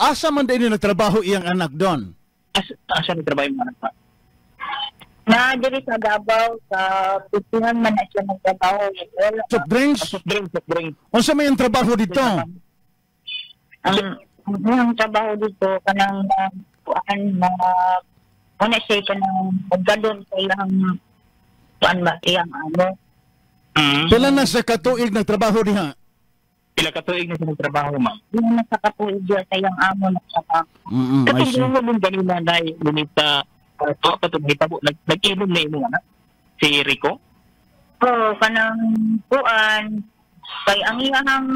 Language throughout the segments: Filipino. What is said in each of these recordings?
asa man din nagtrabaho iyang anak doon? Asa ni trabaho yung anak pa? Na diri sa Davao sa putuhan man na siya nagtrabaho. Soft drinks? Soft drink. Unsa may ang trabaho dito? Ang trabaho dito kanang kuan mga una siya kanang pagdalon sa ilang kuan ba iyang ano. Pila na sa katuig nagtrabaho diha? Pila ka tuig na siya nagtrabaho, ma'am? Yung nasa kapuig diya sa iyang amo na trabaho. I Katong see. mo din ganina na lunita katong hitabo nag-inom na imo ana si Rico. Oo, kanang kuan kay ang iyahang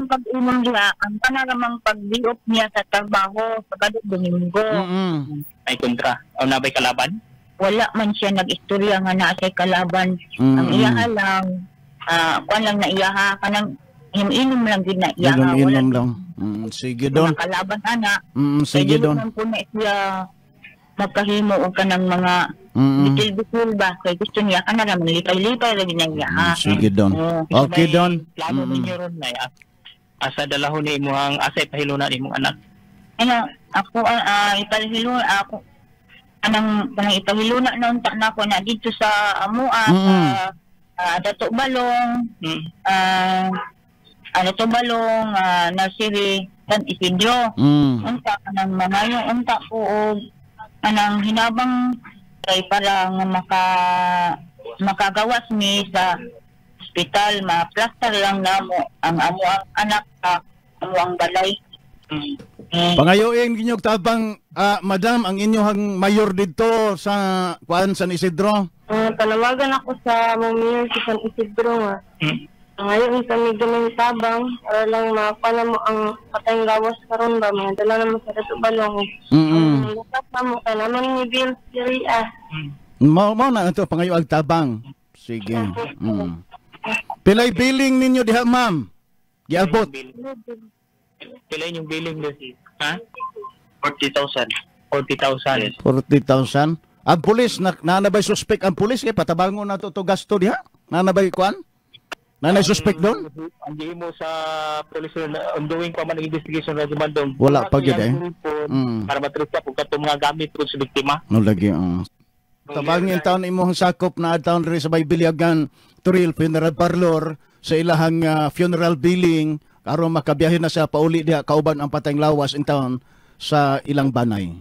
pag-inom diha ang panaramang pag-diop niya sa trabaho sa kada Domingo. Ay kontra. O nabay kalaban? Wala man siya nag-istorya nga naa say kalaban. Ang iyaha lang kuan lang na iyaha kanang inom lang gid na iyaha. Inom lang. Sige doon. Kalaban ana. Sige doon. Kaya po na siya magkahimo o kanang mga bitil-bitil ba kay gusto niya ka na naman lipay-lipay lagi na niya. Sige doon. Okay doon. Plano ninyo ron na asa dalahon ni imo ang asa ipahiluna ni imong anak. Ano ako ipalhilo ako kanang ipahiluna na unta na ako na dito sa amua sa Dato Balong Dato Balong nursery San Isidro. Unta kanang manayo unta ko og anang hinabang kay para nga makagawas mi sa ospital ma-plaster lang namo ang amo ang anak ka amo ang balay. Pangayoing ginyog tabang madam ang inyong mayor dito sa kuan San Isidro. Tanawagan ako sa mayor sa San Isidro nga. Ngayon kami ganun tabang para lang mapala mo ang patayang gawas karon ba mga dala naman sa Dato Balong. Lakas na mo ka naman ni Bill Syria. Mao na ito pangayoag tabang. Sige. Pilay billing ninyo diha ma'am. Giabot. Pila yung billing do si? Ha? 40,000. 40,000. 40,000. Ang pulis nanabay suspect ang pulis kay patabangon na to gasto diha. Nanabay kuan? Nanay suspect doon? Ang di mo sa police ongoing pa man ang investigation na dumandong. Wala pa gyud para matrista kung katong mga gamit ko sa biktima. No lagi. Tabangin taon imong sakop na taon rin sa Baybiliagan Turil Funeral Parlor sa ilahang funeral billing aron makabiyahe na siya pauli diha kauban ang patayng lawas in town sa ilang banay.